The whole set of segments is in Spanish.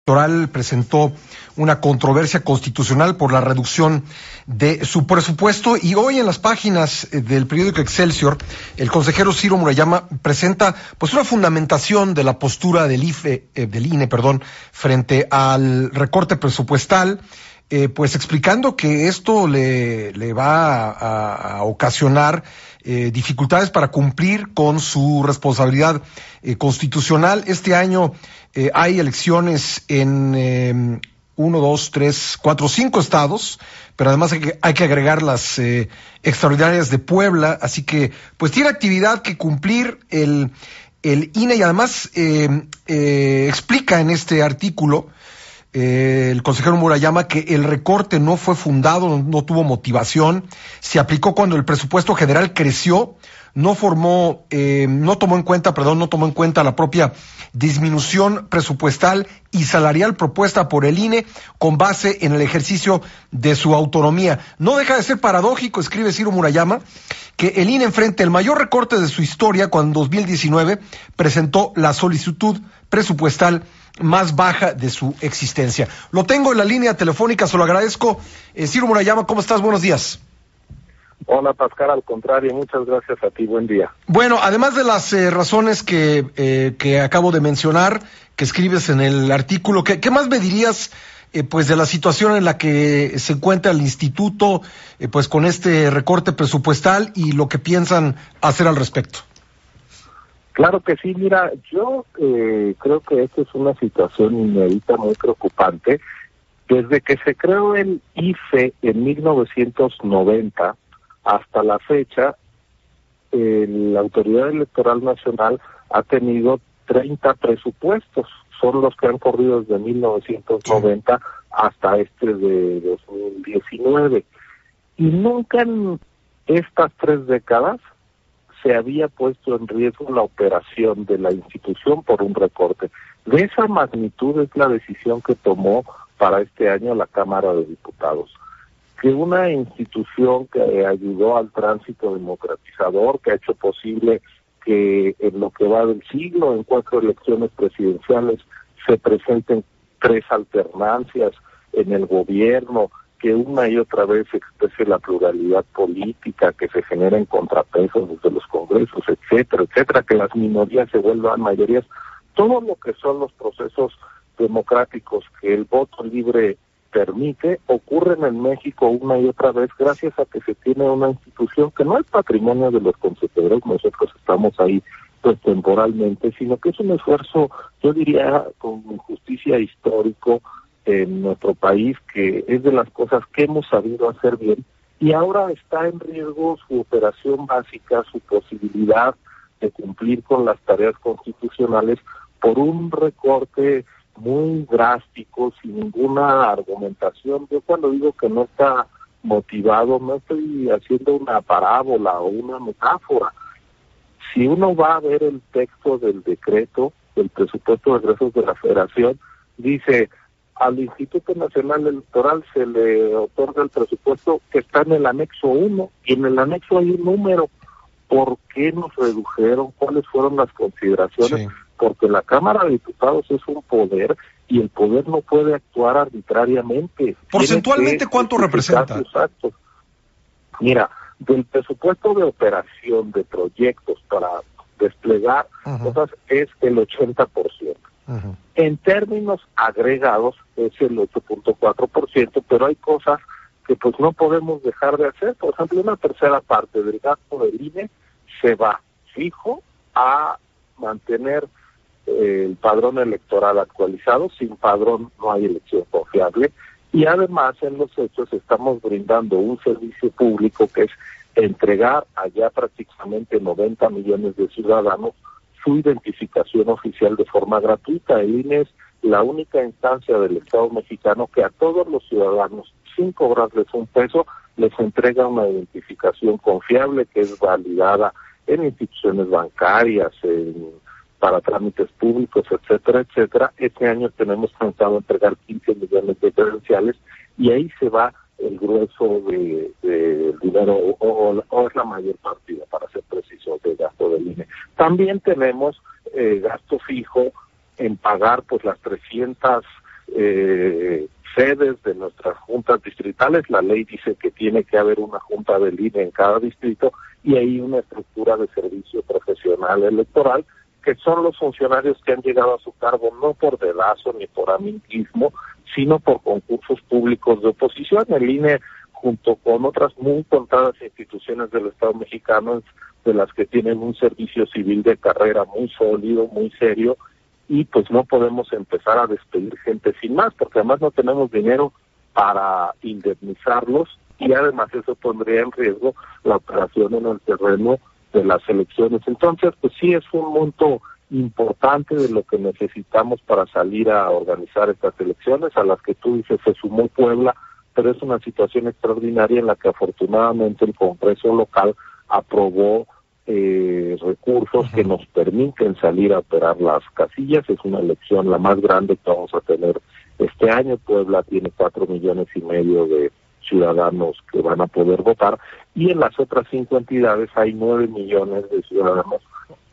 Electoral presentó una controversia constitucional por la reducción de su presupuesto, y hoy en las páginas del periódico Excelsior el consejero Ciro Murayama presenta pues una fundamentación de la postura del INE, frente al recorte presupuestal, pues explicando que esto le va a ocasionar dificultades para cumplir con su responsabilidad constitucional. Este año hay elecciones en 5 estados, pero además hay que agregar las extraordinarias de Puebla, así que pues tiene actividad que cumplir el INE, y además explica en este artículo el consejero Murayama que el recorte no fue fundado, no tuvo motivación, se aplicó cuando el presupuesto general creció, no tomó en cuenta la propia disminución presupuestal y salarial propuesta por el INE con base en el ejercicio de su autonomía. No deja de ser paradójico, escribe Ciro Murayama, que el INE enfrente el mayor recorte de su historia cuando en 2019 presentó la solicitud presupuestal más baja de su existencia. Lo tengo en la línea telefónica, se lo agradezco. Ciro Murayama, ¿cómo estás? Buenos días. Hola, Pascal, al contrario, muchas gracias a ti, buen día. Bueno, además de las razones que acabo de mencionar, que escribes en el artículo, ¿qué más me dirías pues de la situación en la que se encuentra el instituto pues con este recorte presupuestal y lo que piensan hacer al respecto? Claro que sí, mira, yo creo que esta es una situación inédita, muy preocupante. Desde que se creó el IFE en 1990 hasta la fecha, la Autoridad Electoral Nacional ha tenido 30 presupuestos, son los que han corrido desde 1990 hasta este de 2019. Y nunca en estas 3 décadas se había puesto en riesgo la operación de la institución por un recorte. De esa magnitud es la decisión que tomó para este año la Cámara de Diputados. Que una institución que ayudó al tránsito democratizador, que ha hecho posible que en lo que va del siglo, en 4 elecciones presidenciales, se presenten 3 alternancias en el gobierno, que una y otra vez se exprese la pluralidad política, que se generen contrapesos desde los congresos, etcétera, etcétera, que las minorías se vuelvan mayorías, todo lo que son los procesos democráticos que el voto libre permite, ocurren en México una y otra vez gracias a que se tiene una institución que no es patrimonio de los consejeros, nosotros estamos ahí pues temporalmente, sino que es un esfuerzo, yo diría, con justicia histórico en nuestro país, que es de las cosas que hemos sabido hacer bien, y ahora está en riesgo su operación básica, su posibilidad de cumplir con las tareas constitucionales por un recorte muy drástico, sin ninguna argumentación. Yo cuando digo que no está motivado, no estoy haciendo una parábola o una metáfora. Si uno va a ver el texto del decreto, del presupuesto de egresos de la Federación, dice: al Instituto Nacional Electoral se le otorga el presupuesto que está en el anexo 1, y en el anexo hay un número. ¿Por qué nos redujeron? ¿Cuáles fueron las consideraciones? Sí. Porque la Cámara de Diputados es un poder y el poder no puede actuar arbitrariamente. ¿Porcentualmente cuánto representa? Exacto. Mira, del presupuesto de operación de proyectos para desplegar cosas es el 80%. En términos agregados es el 8.4%, pero hay cosas que pues no podemos dejar de hacer. Por ejemplo, una tercera parte del gasto del INE se va fijo a mantener el padrón electoral actualizado. Sin padrón no hay elección confiable, y además en los hechos estamos brindando un servicio público que es entregar a ya prácticamente 90 millones de ciudadanos su identificación oficial de forma gratuita. El INE es la única instancia del Estado mexicano que a todos los ciudadanos, sin cobrarles un peso, les entrega una identificación confiable que es validada en instituciones bancarias, para trámites públicos, etcétera, etcétera. Este año tenemos pensado entregar 15 millones de credenciales, y ahí se va el grueso de dinero, o es la mayor partida, para ser preciso, de gasto del INE. También tenemos gasto fijo en pagar pues las 300 sedes de nuestras juntas distritales. La ley dice que tiene que haber una junta del INE en cada distrito y hay una estructura de servicio profesional electoral, que son los funcionarios que han llegado a su cargo no por dedazo ni por amiguismo, sino por concursos públicos de oposición. El INE, junto con otras muy contadas instituciones del Estado mexicano, de las que tienen un servicio civil de carrera muy sólido, muy serio, y pues no podemos empezar a despedir gente sin más, porque además no tenemos dinero para indemnizarlos, y además eso pondría en riesgo la operación en el terreno de las elecciones. Entonces, pues sí es un monto importante de lo que necesitamos para salir a organizar estas elecciones, a las que tú dices se sumó Puebla, pero es una situación extraordinaria en la que afortunadamente el Congreso local aprobó recursos que nos permiten salir a operar las casillas. Es una elección la más grande que vamos a tener este año. Puebla tiene 4,5 millones de ciudadanos que van a poder votar, y en las otras 5 entidades hay 9 millones de ciudadanos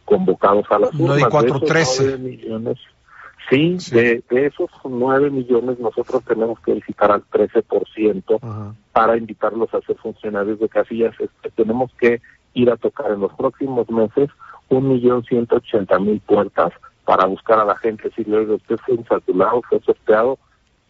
convocados a las urnas. 9 y 4, 13. 9 millones. Sí, sí. De esos 9 millones nosotros tenemos que visitar al 13% para invitarlos a ser funcionarios de casillas. Tenemos que ir a tocar en los próximos meses 1,180,000 puertas para buscar a la gente, decirle: oye, usted fue insaturado, fue sorteado,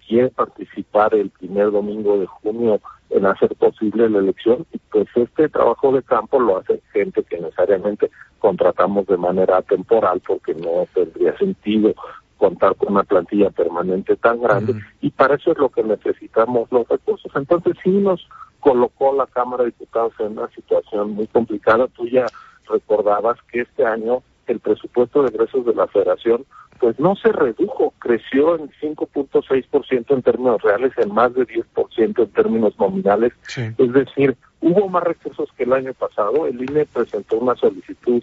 quiere participar el primer domingo de junio en hacer posible la elección. Y pues este trabajo de campo lo hace gente que necesariamente contratamos de manera temporal, porque no tendría sentido contar con una plantilla permanente tan grande, y para eso es lo que necesitamos los recursos. Entonces sí nos colocó la Cámara de Diputados en una situación muy complicada. Tú ya recordabas que este año el presupuesto de egresos de la Federación pues no se redujo, creció en 5.6% en términos reales, en más de 10% en términos nominales. Sí. Es decir, hubo más recursos que el año pasado. El INE presentó una solicitud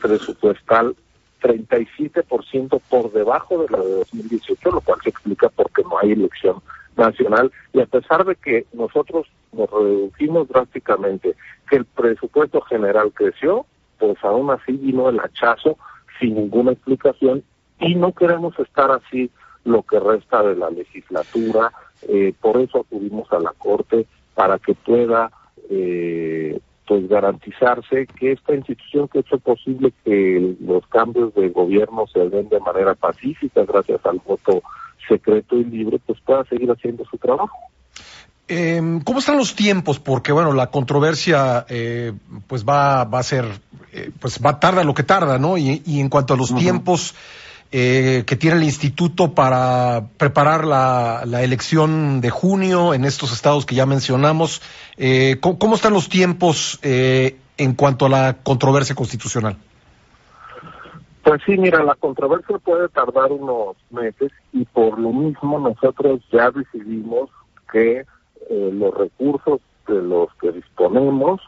presupuestal 37% por debajo de la de 2018, lo cual se explica porque no hay elección nacional, y a pesar de que nosotros nos redujimos drásticamente, que el presupuesto general creció, pues aún así vino el hachazo sin ninguna explicación, y no queremos estar así lo que resta de la legislatura. Por eso acudimos a la Corte, para que pueda pues garantizarse que esta institución que ha hecho posible que los cambios de gobierno se den de manera pacífica gracias al voto secreto y libre, pues pueda seguir haciendo su trabajo. ¿Cómo están los tiempos? Porque bueno, la controversia pues va a ser, pues va tarda lo que tarda, ¿no? Y en cuanto a los tiempos que tiene el instituto para preparar la elección de junio en estos estados que ya mencionamos, ¿cómo están los tiempos en cuanto a la controversia constitucional? Pues sí, mira, la controversia puede tardar unos meses, y por lo mismo nosotros ya decidimos que los recursos de los que disponemos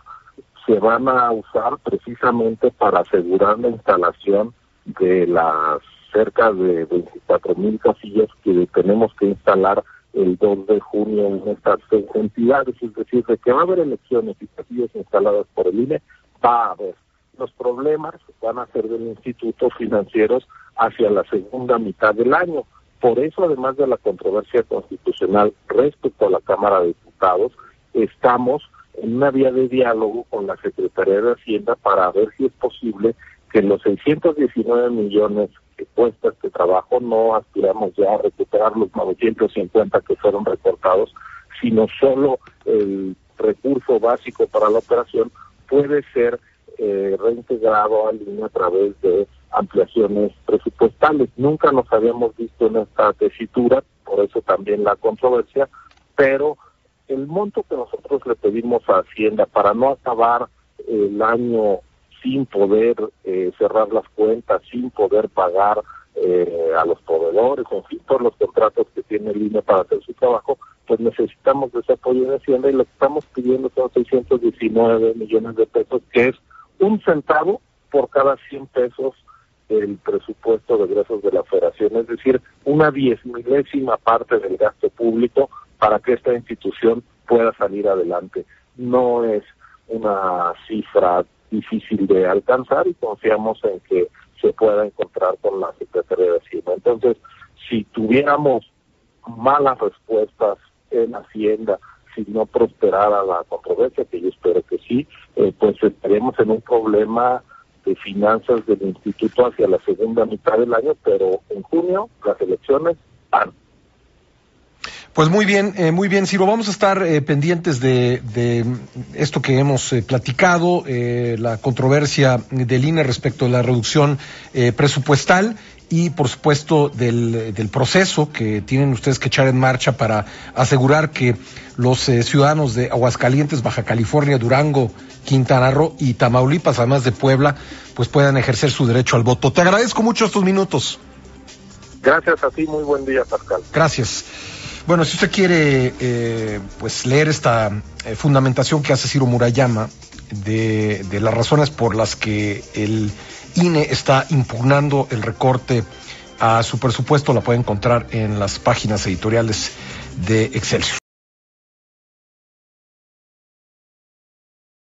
se van a usar precisamente para asegurar la instalación de las cerca de 24,000 casillas que tenemos que instalar el 2 de junio en estas 6 entidades. Es decir, de que va a haber elecciones y casillas instaladas por el INE, va a haber. Los problemas van a ser del instituto financieros hacia la segunda mitad del año. Por eso, además de la controversia constitucional respecto a la Cámara de Diputados, estamos en una vía de diálogo con la Secretaría de Hacienda para ver si es posible que los 619 millones que cuesta este trabajo, no aspiramos ya a recuperar los 950 que fueron recortados, sino solo el recurso básico para la operación puede ser reintegrado al INE a través de ampliaciones presupuestales. Nunca nos habíamos visto en esta tesitura, por eso también la controversia, pero el monto que nosotros le pedimos a Hacienda para no acabar el año sin poder cerrar las cuentas, sin poder pagar a los proveedores, en fin, todos los contratos que tiene el INE para hacer su trabajo, pues necesitamos de ese apoyo de Hacienda, y lo que estamos pidiendo son 619 millones de pesos, que es 1 centavo por cada 100 pesos el presupuesto de egresos de la Federación, es decir, una 10,000ª parte del gasto público para que esta institución pueda salir adelante. No es una cifra difícil de alcanzar, y confiamos en que se pueda encontrar con la Secretaría de Hacienda. Entonces, si tuviéramos malas respuestas en Hacienda, si no prosperara la controversia, que yo espero que sí, pues estaremos en un problema de finanzas del instituto hacia la segunda mitad del año, pero en junio las elecciones van. Pues muy bien, Ciro. Vamos a estar pendientes de esto que hemos platicado, la controversia del INE respecto de la reducción presupuestal y, por supuesto, del proceso que tienen ustedes que echar en marcha para asegurar que los ciudadanos de Aguascalientes, Baja California, Durango, Quintana Roo y Tamaulipas, además de Puebla, pues puedan ejercer su derecho al voto. Te agradezco mucho estos minutos. Gracias a ti, muy buen día, Pascal. Gracias. Bueno, si usted quiere pues leer esta fundamentación que hace Ciro Murayama de las razones por las que el INE está impugnando el recorte a su presupuesto, la puede encontrar en las páginas editoriales de Excelsior.